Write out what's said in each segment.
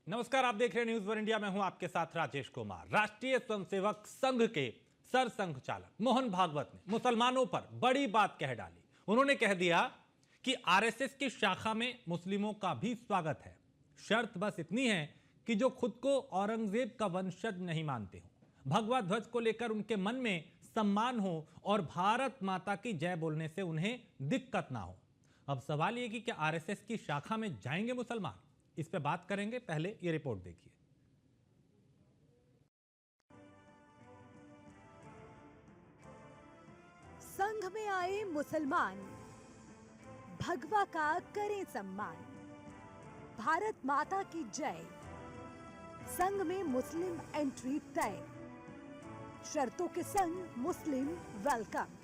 नमस्कार, आप देख रहे हैं न्यूज वन इंडिया। मैं हूं आपके साथ राजेश कुमार। राष्ट्रीय स्वयंसेवक संघ के सरसंघ चालक मोहन भागवत ने मुसलमानों पर बड़ी बात कह डाली। उन्होंने कह दिया कि आरएसएस की शाखा में मुस्लिमों का भी स्वागत है, शर्त बस इतनी है कि जो खुद को औरंगजेब का वंशज नहीं मानते हो, भगवा ध्वज को लेकर उनके मन में सम्मान हो और भारत माता की जय बोलने से उन्हें दिक्कत ना हो। अब सवाल यह कि क्या आरएसएस की शाखा में जाएंगे मुसलमान, इस पे बात करेंगे। पहले ये रिपोर्ट देखिए। संघ में आए मुसलमान, भगवा का करें सम्मान, भारत माता की जय। संघ में मुस्लिम एंट्री तय, शर्तों के संग मुस्लिम वेलकम।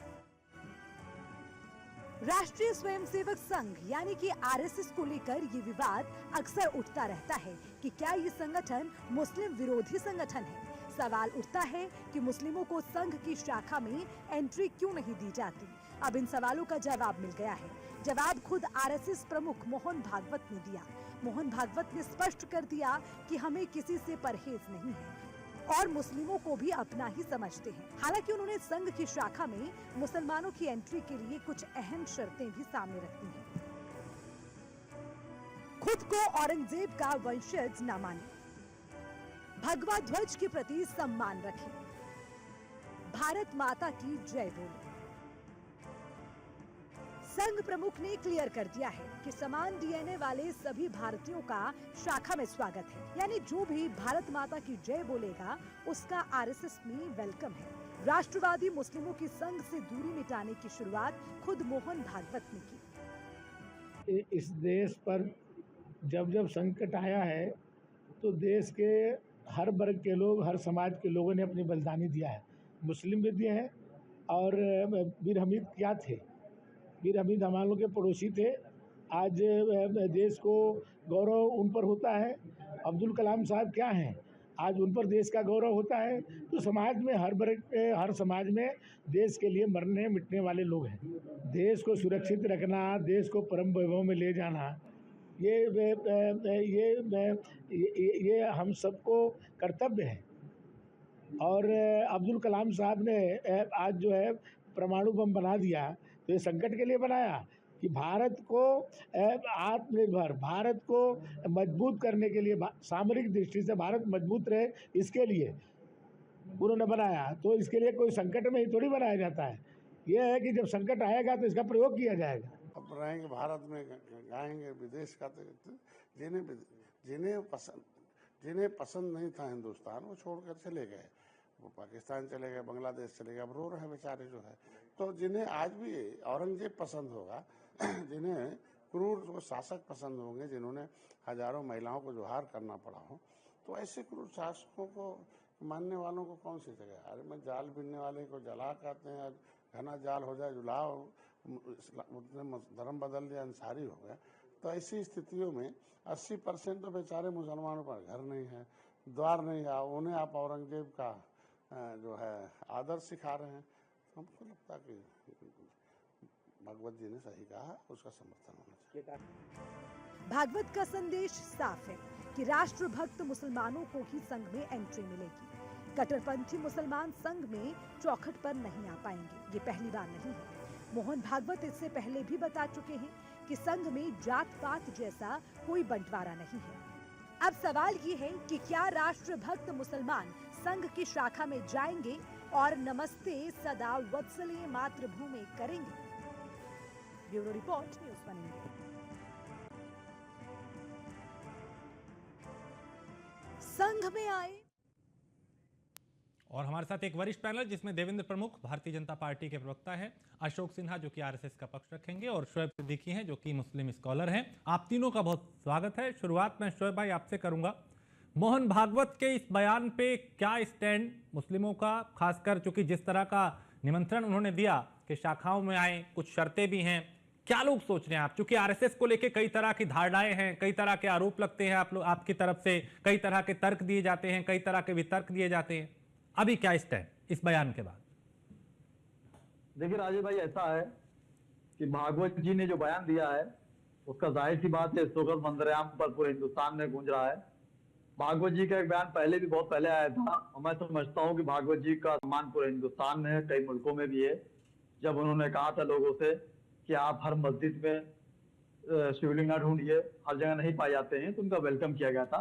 राष्ट्रीय स्वयंसेवक संघ यानी कि आरएसएस को लेकर ये विवाद अक्सर उठता रहता है कि क्या ये संगठन मुस्लिम विरोधी संगठन है। सवाल उठता है कि मुस्लिमों को संघ की शाखा में एंट्री क्यों नहीं दी जाती। अब इन सवालों का जवाब मिल गया है। जवाब खुद आरएसएस प्रमुख मोहन भागवत ने दिया। मोहन भागवत ने स्पष्ट कर दिया कि हमें किसी से परहेज नहीं है और मुस्लिमों को भी अपना ही समझते हैं। हालांकि उन्होंने संघ की शाखा में मुसलमानों की एंट्री के लिए कुछ अहम शर्तें भी सामने रखी हैं। खुद को औरंगजेब का वंशज न माने, भगवा ध्वज के प्रति सम्मान रखें, भारत माता की जय बोले। संघ प्रमुख ने क्लियर कर दिया है कि समान डीएनए वाले सभी भारतीयों का शाखा में स्वागत है, यानी जो भी भारत माता की जय बोलेगा उसका आरएसएस में वेलकम है। राष्ट्रवादी मुस्लिमों की संघ से दूरी मिटाने की शुरुआत खुद मोहन भागवत ने की। इस देश पर जब जब संकट आया है तो देश के हर वर्ग के लोग, हर समाज के लोगों ने अपनी बलिदानी दिया है। मुस्लिम भी दिए हैं। और वीर हमीद क्या थे, वीर हमीद हमारे लोग के पड़ोसी थे। आज देश को गौरव उन पर होता है। अब्दुल कलाम साहब क्या हैं, आज उन पर देश का गौरव होता है। तो समाज में हर वर्ग के, हर समाज में देश के लिए मरने मिटने वाले लोग हैं। देश को सुरक्षित रखना, देश को परम वैभव में ले जाना, ये हम सबको कर्तव्य है। और अब्दुल कलाम साहब ने आज जो है परमाणु बम बना दिया, तो ये संकट के लिए बनाया कि भारत को आत्मनिर्भर, भारत को मजबूत करने के लिए, सामरिक दृष्टि से भारत मजबूत रहे, इसके लिए उन्होंने बनाया। तो इसके लिए कोई संकट में ही थोड़ी बनाया जाता है। यह है कि जब संकट आएगा तो इसका प्रयोग किया जाएगा। अब रहेंगे भारत में, गाएंगे विदेश का। जिन्हें पसंद नहीं था हिंदुस्तान, वो छोड़कर चले गए। वो पाकिस्तान चले गए, बांग्लादेश चले गए, अब रो रहे हैं बेचारे जो है। तो जिन्हें आज भी औरंगजेब पसंद होगा, जिन्हें क्रूर शासक पसंद होंगे, जिन्होंने हजारों महिलाओं को जोहार करना पड़ा हो, तो ऐसे क्रूर शासकों को मानने वालों को कौन सी जगह। अरे मैं जाल बिनने वाले को जला कहते हैं, घना जाल हो जाए जुलाओ, उसने धर्म बदल दिया, अंसारी हो गया। तो ऐसी स्थितियों में 80% तो बेचारे मुसलमानों पर घर नहीं है, द्वार नहीं है, उन्हें आप औरंगजेब का जो है आदर सिखा रहे हैं। हमको लगता है कि भागवत जी ने सही कहा, उसका समर्थन होना चाहिए। भागवत का संदेश साफ है कि राष्ट्रभक्त मुसलमानों को ही संघ में एंट्री मिलेगी। कट्टरपंथी मुसलमान संघ में चौखट पर नहीं आ पाएंगे, ये पहली बार नहीं है। मोहन भागवत इससे पहले भी बता चुके हैं कि संघ में जात पात जैसा कोई बंटवारा नहीं है। अब सवाल ये है कि क्या राष्ट्रभक्त मुसलमान संघ की शाखा में जाएंगे और नमस्ते सदा वत्सले मातृभूमि करेंगे। Bureau report, news one India. संघ में आए और हमारे साथ एक वरिष्ठ पैनल जिसमें देवेंद्र प्रमुख भारतीय जनता पार्टी के प्रवक्ता हैं, अशोक सिन्हा जो कि आरएसएस का पक्ष रखेंगे, और शोएब सिद्दीकी हैं जो कि मुस्लिम स्कॉलर हैं। आप तीनों का बहुत स्वागत है। शुरुआत में शोएब भाई आपसे करूंगा। मोहन भागवत के इस बयान पे क्या स्टैंड मुस्लिमों का, खासकर चूंकि जिस तरह का निमंत्रण उन्होंने दिया कि शाखाओं में आए, कुछ शर्तें भी हैं, क्या लोग सोच रहे हैं आप? चूंकि आरएसएस को लेकर कई तरह की धारणाएं हैं, कई तरह के आरोप लगते हैं आप लोग, आपकी तरफ से कई तरह के तर्क दिए जाते हैं, कई तरह के वितर्क दिए जाते हैं। अभी क्या स्टैंड इस बयान के बाद? देखिए राजेश भाई, ऐसा है कि भागवत जी ने जो बयान दिया है उसका जाहिर सी बात है शोकत मंजरेआम पर पूरे हिंदुस्तान में गूंज रहा है। भागवत जी का एक बयान पहले भी बहुत पहले आया था और मैं समझता हूँ कि भागवत जी का सम्मान पूरे हिंदुस्तान में है, कई मुल्कों में भी है। जब उन्होंने कहा था लोगों से कि आप हर मस्जिद में शिवलिंग ना ढूंढिए, हर जगह नहीं पाए जाते हैं, तो उनका वेलकम किया गया था।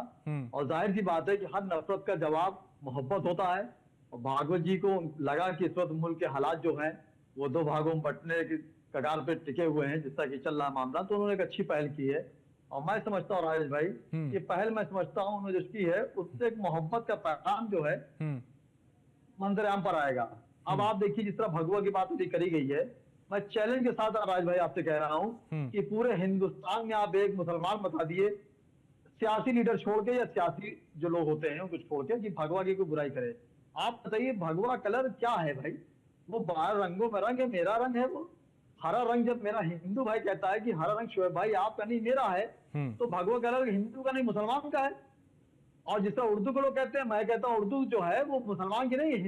और जाहिर सी बात है कि हर नफरत का जवाब मोहब्बत होता है। और भागवत जी को लगा कि इस वक्त मुल्क के हालात जो हैं वो दो भागों में बंटने की कगार पे टिके हुए हैं, जिस तरह की चल रहा है मामला, तो उन्होंने एक अच्छी पहल की है। और मैं समझता हूँ राजेश भाई, ये पहल मैं समझता हूँ उन्होंने जो की है उससे एक मोहब्बत का पैगाम जो है मंजर-ए-आम पर आएगा। अब आप देखिए जिस तरह भगवा की बात अभी करी गई है, मैं चैलेंज के साथ राज भाई आपसे कह रहा हूं कि पूरे हिंदुस्तान में आप एक मुसलमान बता दिए, सियासी लीडर छोड़ के या सियासी जो लोग होते हैं उनको छोड़ के, कि भगवा की कोई बुराई करे। आप बताइए भगवा कलर क्या है भाई? वो 12 रंगों में रंग है, मेरा रंग है वो। हरा रंग जब मेरा हिंदू भाई कहता है कि हरा रंग शोएब भाई आपका नहीं मेरा है, तो भगवा कलर हिंदू का नहीं मुसलमान का है। और जिस तरह उर्दू को लोग कहते हैं, मैं कहता हूँ उर्दू जो है वो मुसलमान की नहीं है,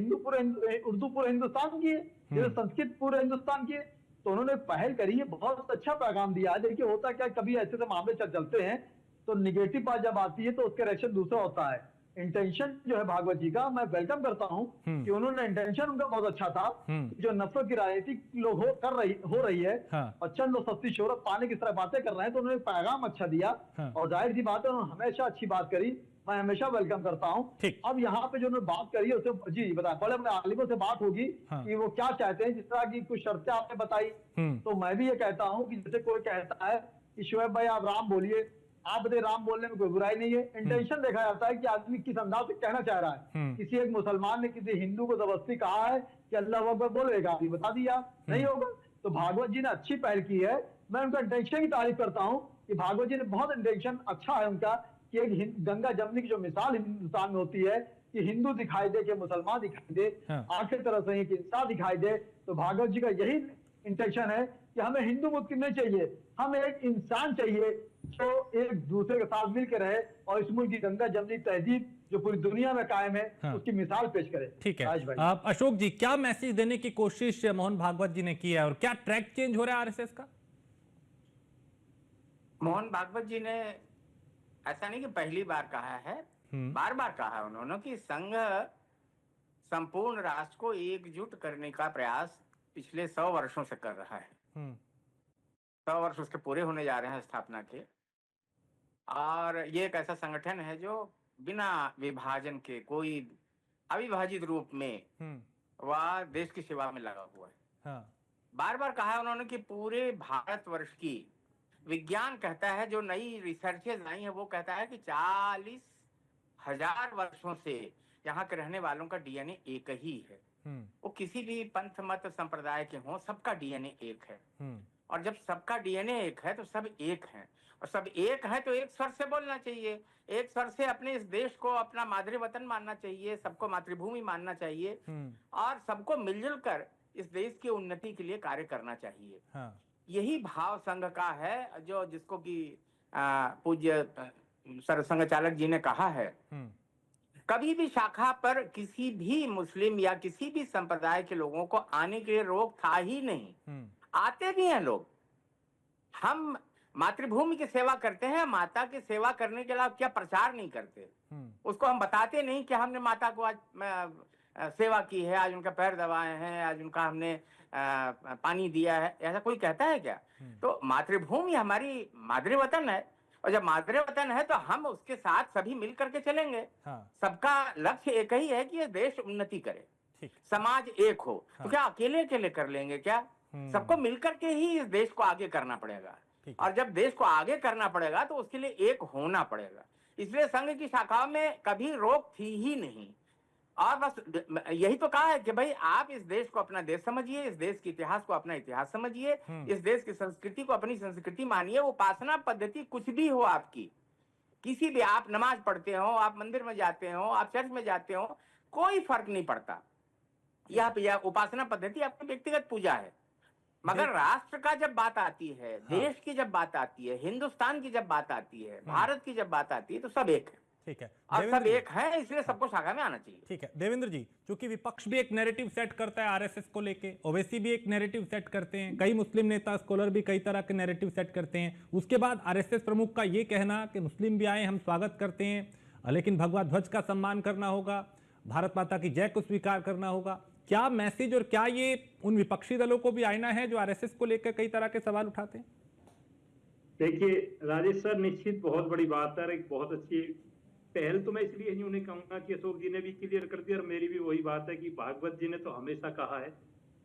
उर्दू पूरे हिंदुस्तान की है, जैसे संस्कृत पूरे हिंदुस्तान की है। तो उन्होंने पहल करी है, बहुत अच्छा पैगाम दिया है। देखिए होता क्या, कभी ऐसे से मामले चलते हैं तो निगेटिव बात जब आती है तो उसका रिएक्शन दूसरा होता है। इंटेंशन जो है भागवत जी का मैं वेलकम करता हूं कि उन्होंने इंटेंशन उनका बहुत अच्छा था। जो नफरत की राजनीति लोग हो रही है और चंद लोग सस्ती शोहरत पाने की तरह बातें कर रहे हैं, तो उन्होंने पैगाम अच्छा दिया। और जाहिर सी बात है उन्होंने हमेशा अच्छी बात करी, मैं हमेशा वेलकम करता हूं। अब यहाँ पे जो उन्होंने बात करी है उसे जी बताया, बड़े बड़े आलिमों से बात होगी कि वो क्या चाहते हैं। जिस तरह की कुछ शर्तें आपने बताई, तो मैं भी ये कहता हूं कि जैसे कोई कहता है कि शोएब भाई आप राम बोलिए, आप बताइए राम बोलने में कोई बुराई नहीं है। इंटेंशन देखा जाता है कि आदमी किस अंदाज से कहना चाह रहा है। किसी एक मुसलमान ने किसी हिंदू को जबरदस्ती कहा है कि अल्लाह अकबर बोलेगा, अभी बता दिया नहीं होगा। तो भागवत जी ने अच्छी पहल की है, मैं उनका इंटेंशन की तारीफ करता हूँ कि भागवत जी ने बहुत इंटेंशन अच्छा है उनका कि एक गंगा जमनी की जो मिसाल हिंदुस्तान में होती है कि हिंदू दिखाई दे कि मुसलमान दिखाई दे, आखिर तरह से एक इंसान दिखाई दे। तो भागवत जी का यही इंटेंशन है कि हमें हिंदू मुस्लिम नहीं चाहिए, हमें एक इंसान चाहिए जो एक दूसरे के साथ मिलकर रहे और इस मुल्क की गंगा जमनी तहजीब जो पूरी दुनिया में कायम है उसकी मिसाल पेश करे। ठीक है अशोक जी, क्या मैसेज देने की कोशिश मोहन भागवत जी ने की है और क्या ट्रैक चेंज हो रहा है आरएसएस का? मोहन भागवत जी ने ऐसा नहीं कि पहली बार कहा है, बार बार कहा है उन्होंने कि संघ संपूर्ण राष्ट्र को एकजुट करने का प्रयास पिछले 100 वर्षों से कर रहा है। 100 वर्ष उसके पूरे होने जा रहे हैं स्थापना के, और ये एक ऐसा संगठन है जो बिना विभाजन के, कोई अविभाजित रूप में वह देश की सेवा में लगा हुआ है। बार बार कहा है उन्होंने कि पूरे भारतवर्ष की विज्ञान कहता है, जो नई रिसर्चेज आई है वो कहता है कि 40,000 वर्षों से यहाँ के रहने वालों का डीएनए एक ही है। वो किसी भी पंथ मत संप्रदाय के हों, सबका डीएनए एक है। और जब सबका डीएनए एक है तो सब एक हैं, और सब एक है तो एक स्वर से बोलना चाहिए, एक स्वर से अपने इस देश को अपना मातृ वतन मानना चाहिए, सबको मातृभूमि मानना चाहिए, और सबको मिलजुल कर इस देश की उन्नति के लिए कार्य करना चाहिए। यही भाव संघ का है, जो जिसको कि पूज्य सरसंघ चालक जी ने कहा है। कभी भी शाखा पर किसी भी मुस्लिम या किसी भी संप्रदाय के लोगों को आने के लिए रोक था ही नहीं। आते भी हैं लोग। हम मातृभूमि की सेवा करते हैं, माता की सेवा करने के अलावा क्या प्रचार नहीं करते? उसको हम बताते नहीं कि हमने माता को आज सेवा की है, आज उनका पैर दबाए हैं, आज उनका हमने पानी दिया है, ऐसा कोई कहता है क्या? तो मातृभूमि हमारी मातृ वतन है, और जब मातृ वतन है तो हम उसके साथ सभी मिल करके चलेंगे। सबका लक्ष्य एक ही है कि ये देश उन्नति करे, समाज एक हो। तो क्या अकेले अकेले कर लेंगे क्या? सबको मिलकर के ही इस देश को आगे करना पड़ेगा, और जब देश को आगे करना पड़ेगा तो उसके लिए एक होना पड़ेगा। इसलिए संघ की शाखाओं में कभी रोक थी ही नहीं, और बस यही तो कहा है कि भाई आप इस देश को अपना देश समझिए, इस देश के इतिहास को अपना इतिहास समझिए, इस देश की संस्कृति को अपनी संस्कृति मानिए। उपासना पद्धति कुछ भी हो आपकी, किसी भी, आप नमाज पढ़ते हो, आप मंदिर में जाते हो, आप चर्च में जाते हो, कोई फर्क नहीं पड़ता। यह उपासना पद्धति आपकी व्यक्तिगत पूजा है, मगर राष्ट्र का जब बात आती है, देश की जब बात आती है, हिंदुस्तान की जब बात आती है, भारत की जब बात आती है, तो सब एक है। ठीक है, और सब एक है, इसलिए सबको शाखा में आना चाहिए। ठीक है देवेंद्र जी, क्योंकि विपक्ष भी एक नैरेटिव सेट करता है आरएसएस को लेके, ओवैसी भी एक नैरेटिव सेट करते हैं, कई मुस्लिम नेता स्कॉलर भी कई तरह के नैरेटिव सेट करते हैं। उसके बाद आरएसएस प्रमुख का ये कहना कि मुस्लिम भी आए हम स्वागत करते हैं, लेकिन भगवा ध्वज का सम्मान करना होगा, भारत माता की जय को स्वीकार करना होगा। क्या मैसेज और क्या ये उन विपक्षी दलों को भी आईना है जो आरएसएस को लेकर कई तरह के सवाल उठाते हैं? देखिए राजेश सर, निश्चित बहुत बड़ी बात है, एक बहुत अच्छी पहल तो मैं इसलिए ही उन्हें कहूंगा कि अशोक जी ने भी क्लियर कर दिया और मेरी भी वही बात है कि भागवत जी ने तो हमेशा कहा है,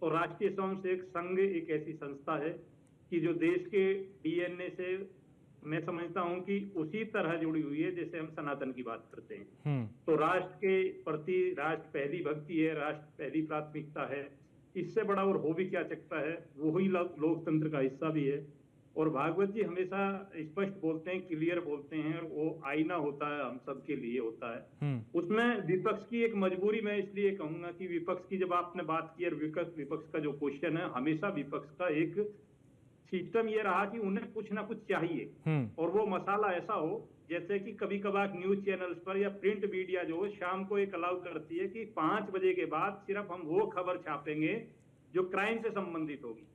और राष्ट्रीय स्वयंसेवक संघ एक ऐसी संस्था है कि जो देश के डीएनए से मैं समझता हूं कि उसी तरह जुड़ी हुई है जैसे हम सनातन की बात करते हैं। तो राष्ट्र के प्रति राष्ट्र पहली भक्ति है, राष्ट्र पहली प्राथमिकता है, इससे बड़ा और हो भी क्या सकता है। वो ही लोकतंत्र का हिस्सा भी है। और भागवत जी हमेशा स्पष्ट बोलते हैं, क्लियर बोलते हैं, और वो आईना होता है, हम सबके लिए होता है। उसमें विपक्ष की एक मजबूरी, मैं इसलिए कहूंगा कि विपक्ष की जब आपने बात की, और विपक्ष का जो क्वेश्चन है, हमेशा विपक्ष का एक सिस्टम ये रहा कि उन्हें कुछ ना कुछ चाहिए, और वो मसाला ऐसा हो जैसे कि कभी कभार न्यूज चैनल्स पर या प्रिंट मीडिया जो शाम को एक अलाउ करती है कि 5 बजे के बाद सिर्फ हम वो खबर छापेंगे जो क्राइम से संबंधित होगी,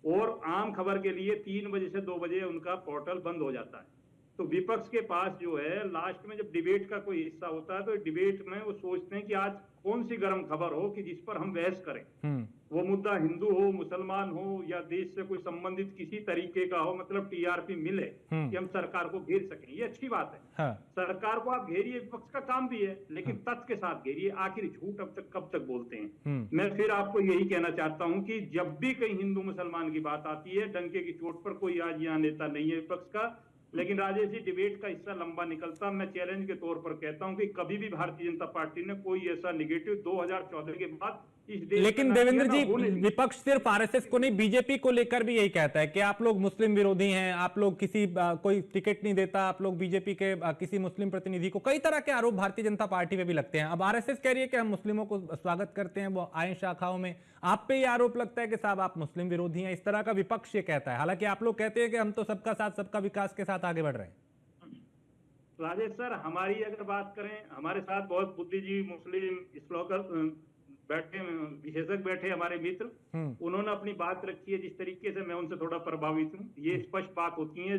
और आम खबर के लिए 3 बजे से 2 बजे उनका पोर्टल बंद हो जाता है। तो विपक्ष के पास जो है लास्ट में जब डिबेट का कोई हिस्सा होता है तो डिबेट में वो सोचते हैं कि आज कौन सी गर्म खबर हो कि जिस पर हम बहस करें। वो मुद्दा हिंदू हो, मुसलमान हो, या देश से कोई संबंधित किसी तरीके का हो, मतलब टीआरपी मिले कि हम सरकार को घेर सकें, ये अच्छी बात है। हाँ। सरकार को आप घेरिए, विपक्ष का काम भी है, लेकिन तथ्य के साथ घेरिए। आखिर झूठ अब तक कब तक बोलते हैं। मैं फिर आपको यही कहना चाहता हूं कि जब भी कहीं हिंदू मुसलमान की बात आती है, डंके की चोट पर कोई आज यहाँ नेता नहीं है विपक्ष का, लेकिन राजेश जी डिबेट का हिस्सा लंबा निकलता। मैं चैलेंज के तौर पर कहता हूं कि कभी भी भारतीय जनता पार्टी ने कोई ऐसा निगेटिव 2014 के बाद इस देश, लेकिन देवेंद्र जी, विपक्ष सिर्फ आरएसएस को नहीं, बीजेपी को लेकर भी यही कहता है कि आप लोग मुस्लिम विरोधी हैं, आप लोग किसी कोई टिकट नहीं देता, आप लोग बीजेपी के किसी मुस्लिम प्रतिनिधि को, कई तरह के आरोप भारतीय जनता पार्टी पे भी लगते हैं। अब आरएसएस कह रही है कि हम मुस्लिमों को स्वागत करते हैं, वो आए शाखाओं में। आप पे ये आरोप लगता है कि साहब आप मुस्लिम विरोधी हैं, इस तरह का विपक्ष ये कहता है। हालांकि आप लोग कहते हैं कि हम तो सबका साथ सबका विकास के साथ आगे बढ़ रहे हैं। राजेश सर, हमारी अगर बात करें, हमारे साथ बहुत बुद्धिजीवी मुस्लिम स्कॉलर बैठे, विशेषज्ञ बैठे, हमारे मित्र, उन्होंने अपनी बात रखी है। जिस तरीके से मैं उनसे थोड़ा प्रभावित हूँ, ये स्पष्ट बात होती है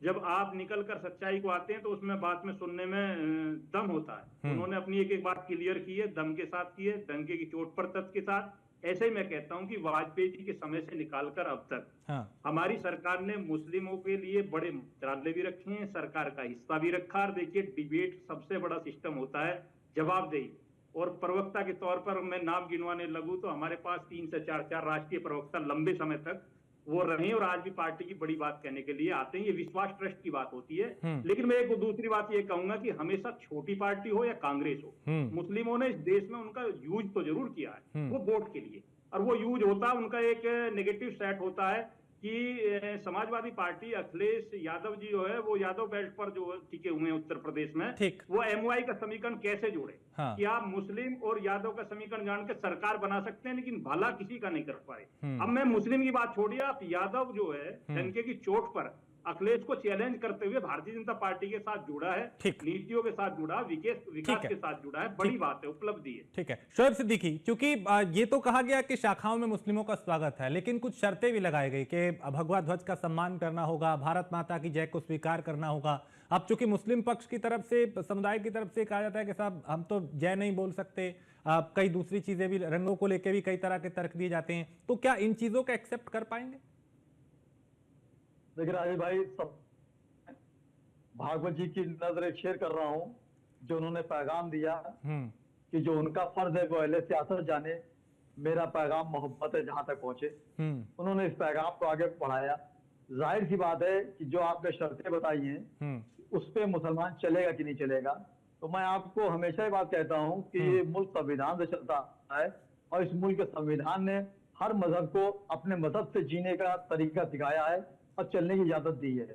जब आप निकल कर सच्चाई को आते हैं तो उसमें बात में सुनने में दम होता है। उन्होंने अपनी एक एक बात क्लियर की है, दम के साथ की है, डंके की चोट पर तथ्य के साथ। ऐसे ही मैं कहता हूं कि वाजपेयी जी के समय से निकालकर अब तक हमारी सरकार ने मुस्लिमों के लिए बड़े मंत्रालय भी रखे हैं, सरकार का हिस्सा भी रखा। और देखिए, डिबेट सबसे बड़ा सिस्टम होता है जवाबदेही, और प्रवक्ता के तौर पर मैं नाम गिनवाने लगूं तो हमारे पास 3 से 4 राष्ट्रीय प्रवक्ता लंबे समय तक वो रहे, और आज भी पार्टी की बड़ी बात कहने के लिए आते हैं। ये विश्वास ट्रस्ट की बात होती है। लेकिन मैं एक दूसरी बात ये कहूंगा कि हमेशा छोटी पार्टी हो या कांग्रेस हो, मुस्लिमों ने इस देश में उनका यूज तो जरूर किया है, वो वोट के लिए, और वो यूज होता है, उनका एक नेगेटिव सेट होता है कि समाजवादी पार्टी, अखिलेश यादव जी जो है वो यादव बेल्ट पर जो टिके हुए हैं उत्तर प्रदेश में, वो एमवाई का समीकरण कैसे जोड़े। हाँ। कि आप मुस्लिम और यादव का समीकरण जान के सरकार बना सकते हैं, लेकिन भला किसी का नहीं कर पाए। अब मैं मुस्लिम की बात छोड़िए, आप यादव जो है डंके की चोट पर अखिलेश को चैलेंज करते हुए भारतीय जनता पार्टी के साथ जुड़ा है, नीतियों के साथ जुड़ा, विकास के साथ जुड़ा है। बड़ी बात है, उपलब्धि है। ठीक है शोएब सिद्दीकी, क्योंकि ये तो कहा गया कि शाखाओं में मुस्लिमों का स्वागत है, लेकिन कुछ शर्तें भी लगाई गई कि भगवा ध्वज का सम्मान करना होगा, भारत माता की जय को स्वीकार करना होगा। अब चूंकि मुस्लिम पक्ष की तरफ से, समुदाय की तरफ से कहा जाता है कि साहब हम तो जय नहीं बोल सकते, कई दूसरी चीजें भी, रंगों को लेकर भी कई तरह के तर्क दिए जाते हैं, तो क्या इन चीजों का एक्सेप्ट कर पाएंगे? देखिए राजेश भाई, सब भागवत जी की नजर शेयर कर रहा हूं, जो उन्होंने पैगाम दिया कि जो उनका फर्ज है वो अहले सियासत जाने, मेरा पैगाम मोहब्बत है जहां तक पहुंचे। उन्होंने इस पैगाम को आगे बढ़ाया। जाहिर सी बात है कि जो आपने शर्तें बताई हैं उस पे मुसलमान चलेगा कि नहीं चलेगा। तो मैं आपको हमेशा ही बात कहता हूं कि ये मुल्क संविधान से चलता है, और इस मुल्क के संविधान ने हर मजहब को अपने मजहब से जीने का तरीका सिखाया है और चलने की इजाजत दी है।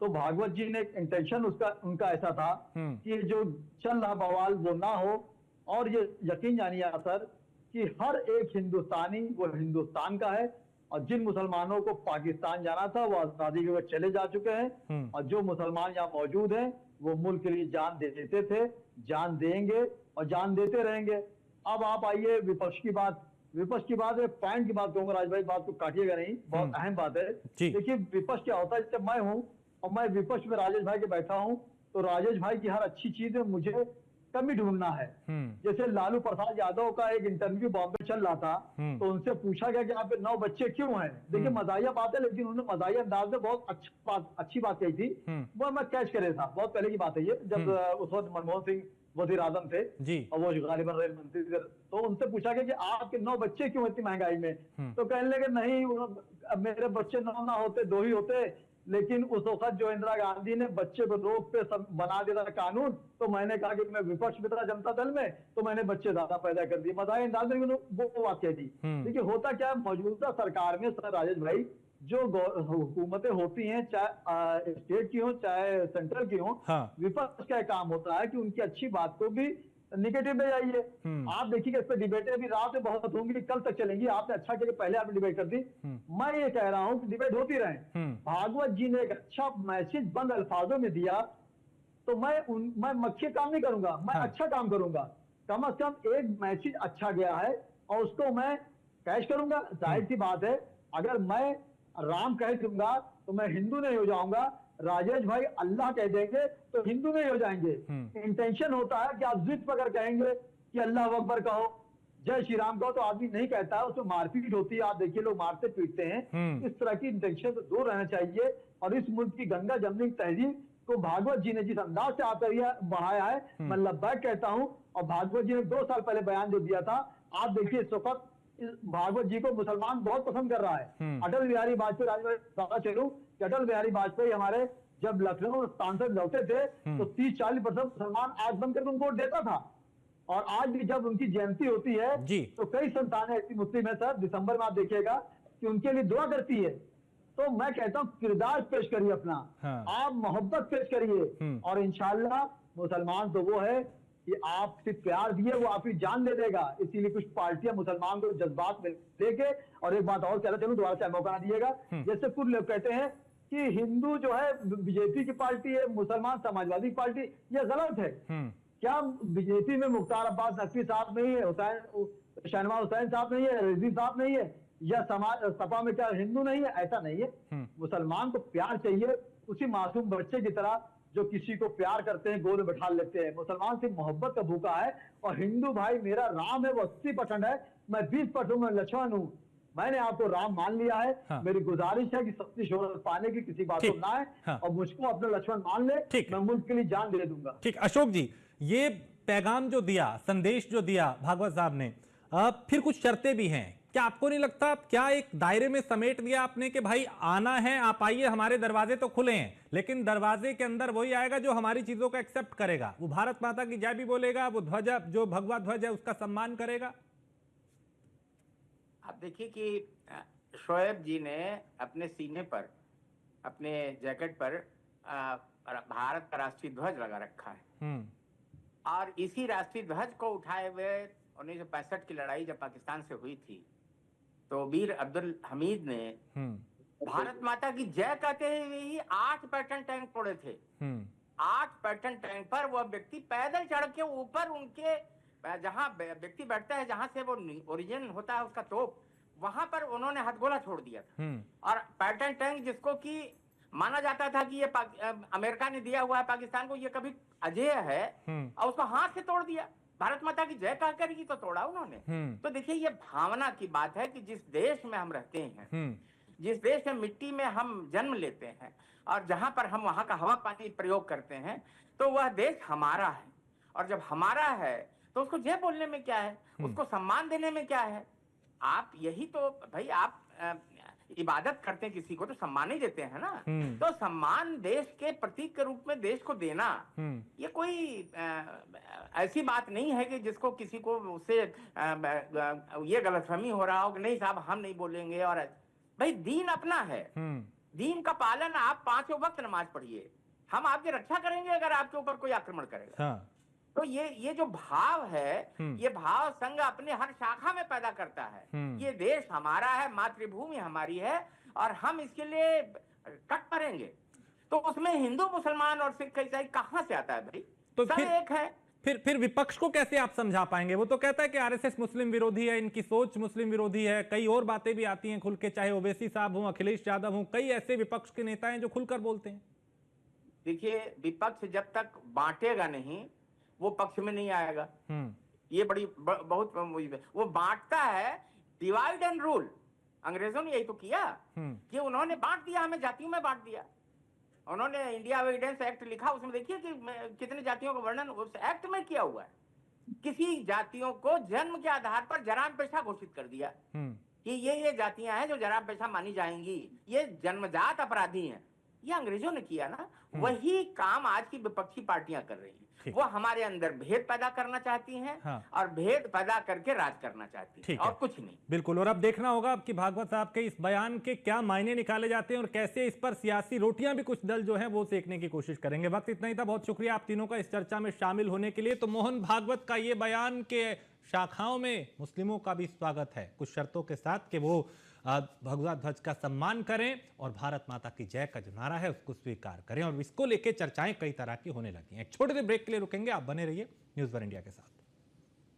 तो भागवत जी ने इंटेंशन उनका ऐसा था कि जो चल रहा बवाल वो ना हो, और ये यकीन जानिए सर कि हर एक हिंदुस्तानी वो हिंदुस्तान का है, और जिन मुसलमानों को पाकिस्तान जाना था वो आजादी के बाद चले जा चुके हैं, और जो मुसलमान यहाँ मौजूद हैं वो मुल्क के लिए जान देते थे, जान देंगे और जान देते रहेंगे। अब आप आइए विपक्ष की बात है, पॉइंट की बात कहूंगा, राजभाई बात को काटिएगा नहीं, बहुत अहम बात है। देखिए विपक्ष क्या होता है, जब मैं हूं और मैं विपक्ष में राजेश भाई के बैठा हूं, तो राजेश भाई की हर अच्छी चीज में मुझे कमी ढूंढना है। जैसे लालू प्रसाद यादव का एक इंटरव्यू बॉम्बे चल रहा था, तो उनसे पूछा गया कि यहाँ पे 9 बच्चे क्यों हैं। देखिए मजाहिया बात है, लेकिन उन्होंने मजाहिया अंदाज में बहुत अच्छी बात कही थी। वो मैं कैच कर रहा था, बहुत पहले की बात है ये, जब उस वक्त मनमोहन सिंह वजीर आजम थे और वो गालिबन रेल मंत्री थे। तो उनसे पूछा गया कि आपके 9 बच्चे क्यों इतनी महंगाई में, तो कहने लगे नहीं मेरे बच्चे 9 ना होते 2 ही होते, लेकिन उस वक्त जो इंदिरा गांधी ने बच्चे को रोक पे बना दिया था कानून, तो मैंने कहा कि मैं विपक्ष में था जनता दल में, तो मैंने बच्चे ज्यादा पैदा कर दिए। मजाक अंदाज में वो वाक्य थी। देखिए होता क्या है, मौजूदा सरकार में सर राजेश भाई जो हुकूमतें होती हैं, चाहे स्टेट की हो चाहे सेंट्रल की हो, विपक्ष का काम होता है कि उनकी अच्छी बात को भी निगेटिव में जाइए। आप देखिए इस पर डिबेटें भी रात में बहुत होंगी, कल तक चलेंगी। आपने अच्छा किया कि पहले आपने डिबेट कर दी। मैं ये कह रहा हूं कि डिबेट होती रहे। भागवत जी ने एक अच्छा मैसेज बंद अल्फाजों में दिया, तो मैं मक्खी काम नहीं करूंगा, मैं अच्छा काम करूंगा। कम से कम एक मैसेज अच्छा गया है और उसको मैं कैश करूंगा। जाहिर सी बात है, अगर मैं राम कह दूंगा तो मैं हिंदू नहीं हो जाऊंगा, राजेश भाई अल्लाह कह देंगे तो हिंदू नहीं हो जाएंगे। इंटेंशन होता है कि आप जिद पकड़ कहेंगे कि अल्लाह अकबर कहो, जय श्री राम कहो, तो आदमी नहीं कहता है, उसमें मारपीट होती है। आप देखिए लोग मारते पीटते हैं। इस तरह की इंटेंशन से दूर रहना चाहिए। और इस मुल्क की गंगा जमनी तहजीब को भागवत जी ने जिस अंदाज से आकर बढ़ाया है, मैं लब्बैक कहता हूं। और भागवत जी ने 2 साल पहले बयान जो दिया था, आप देखिए इस वक्त भागवत जी को मुसलमान बहुत पसंद कर रहा है। अटल बिहारी वाजपेयी चलूं कि अटल बिहारी वाजपेयी हमारे जब लखनऊ सांसद लौटे थे तो 30-40% मुसलमान आंख बंद करके उनको वोट देता था। और आज भी जब उनकी जयंती होती है तो कई संतानें ऐसी मुस्लिम है सर, दिसंबर में आप देखिएगा कि उनके लिए दुआ करती है। तो मैं कहता हूँ किरदार पेश करिए अपना, आप मोहब्बत पेश करिए, और इंशाल्लाह मुसलमान तो वो है कि आप सिर्फ प्यार दिए वो आपकी जान दे देगा। इसीलिए कुछ पार्टियां मुसलमान को जज्बात में लेके, और एक बात और कहना चलूं, दोबारा चाहे मौका ना दिएगा, जैसे कुछ लोग कहते हैं कि हिंदू जो है बीजेपी की पार्टी है, मुसलमान समाजवादी पार्टी, ये गलत है। क्या बीजेपी में मुख्तार अब्बास नकवी साहब नहीं है, शहनवाज हुसैन साहब नहीं है, रिजवी साहब नहीं है, या सपा में क्या हिंदू नहीं है? ऐसा नहीं है। मुसलमान को प्यार चाहिए, उसी मासूम बच्चे की तरह जो किसी को प्यार करते हैं, गोद में बैठा लेते हैं। मुसलमान सिर्फ मोहब्बत का भूखा है। और हिंदू भाई मेरा राम है वो 80% है, मैं 20% में लक्ष्मण हूँ। मैंने आपको राम मान लिया है। मेरी गुजारिश है कि सच्ची शोहरत पाने की किसी बात को ना है, और मुझको अपना लक्ष्मण मान ले, मैं मुल्क के लिए जान दे दूंगा। ठीक, अशोक जी, ये पैगाम जो दिया, संदेश जो दिया भागवत साहब ने, फिर कुछ शर्तें भी हैं। क्या आपको नहीं लगता, क्या एक दायरे में समेट दिया आपने कि भाई आना है, आप आइए, हमारे दरवाजे तो खुले हैं, लेकिन दरवाजे के अंदर वही आएगा जो हमारी चीजों को एक्सेप्ट करेगा, वो भारत माता की जय भी बोलेगा, वो ध्वजा जो भगवा ध्वज है उसका सम्मान करेगा? आप देखिए कि शोएब जी ने अपने सीने पर, अपने जैकेट पर भारत का राष्ट्रीय ध्वज लगा रखा है, और इसी राष्ट्रीय ध्वज को उठाए हुए 1965 की लड़ाई जब पाकिस्तान से हुई थी, तो वीर अब्दुल हमीद ने भारत माता की जय कहते हुए ही 8 पैटर्न टैंक तोड़े थे। 8 पैटर्न टैंक पर वह व्यक्ति पैदल चढ़ के ऊपर, उनके जहां व्यक्ति बैठता है, जहां से वो ओरिजिन होता है उसका तोप, वहां पर उन्होंने हथगोला छोड़ दिया था। और पैटर्न टैंक जिसको कि माना जाता था कि ये अमेरिका ने दिया हुआ है पाकिस्तान को, ये कभी अजेय है, और उसको हाथ से तोड़ दिया। भारत माता की जय कह कर ही तो तोड़ा उन्होंने। तो देखिए ये भावना की बात है कि जिस देश में हम रहते हैं, जिस देश में मिट्टी में हम जन्म लेते हैं, और जहां पर हम वहां का हवा पानी प्रयोग करते हैं, तो वह देश हमारा है। और जब हमारा है तो उसको जय बोलने में क्या है, उसको सम्मान देने में क्या है? आप यही तो भाई, आप इबादत करते हैं किसी को तो सम्मान ही देते हैं ना। तो सम्मान देश के प्रतीक के रूप में देश को देना, ये कोई ऐसी बात नहीं है कि जिसको किसी को उससे ये गलतफहमी हो रहा हो कि नहीं साहब हम नहीं बोलेंगे। और भाई दीन अपना है, दीन का पालन, आप 5 वक्त नमाज पढ़िए, हम आपकी रक्षा करेंगे अगर आपके ऊपर कोई आक्रमण करेगा। तो ये जो भाव है, ये भाव संघ अपने हर शाखा में पैदा करता है। ये देश हमारा है, मातृभूमि हमारी है, और हम इसके लिए कट पड़ेंगे। तो उसमें हिंदू मुसलमान और सिख ईसाई कहां से आता है भाई? तो सब एक है। फिर विपक्ष को कैसे आप समझा पाएंगे? वो तो कहता है कि आरएसएस मुस्लिम विरोधी है, इनकी सोच मुस्लिम विरोधी है, कई और बातें भी आती हैं खुल के, चाहे ओवैसी साहब हों, अखिलेश यादव हों, कई ऐसे विपक्ष के नेता हैं जो खुलकर बोलते हैं। देखिए, विपक्ष जब तक बांटेगा नहीं वो पक्ष में नहीं आएगा। ये बहुत वो बांटता है, डिवाइड एंड रूल। अंग्रेजों ने यही तो किया कि उन्होंने बांट दिया, हमें जातियों में बांट दिया। उन्होंने इंडिया एविडेंस एक्ट लिखा, उसमें देखिए कि कितने जातियों का वर्णन उस एक्ट में किया हुआ है। किसी जातियों को जन्म के आधार पर जराम पेशा घोषित कर दिया कि ये जातियां हैं जो जराम पेशा मानी जाएंगी, ये जन्मजात अपराधी हैं। ये अंग्रेजों ने किया ना, वही काम आज की विपक्षी पार्टियां कर रही हैं। वो हमारे अंदर भेद पैदा करना चाहती हैं। हाँ। और भेद पैदा करके राज करना चाहती हैं, और कुछ नहीं। बिल्कुल। और अब देखना होगा कि भागवत साहब के इस बयान के क्या मायने निकाले जाते हैं और कैसे इस पर सियासी रोटियां भी कुछ दल जो है वो सेकने की कोशिश करेंगे। वक्त इतना ही था। बहुत शुक्रिया आप तीनों का इस चर्चा में शामिल होने के लिए। तो मोहन भागवत का ये बयान के शाखाओं में मुस्लिमों का भी स्वागत है, कुछ शर्तों के साथ कि वो भगवा ध्वज का सम्मान करें और भारत माता की जय का जो नारा है उसको स्वीकार करें। और इसको लेकर चर्चाएं कई तरह की होने लगी हैं। एक छोटे से ब्रेक के लिए रुकेंगे, आप बने रहिए न्यूज़ वन इंडिया के साथ।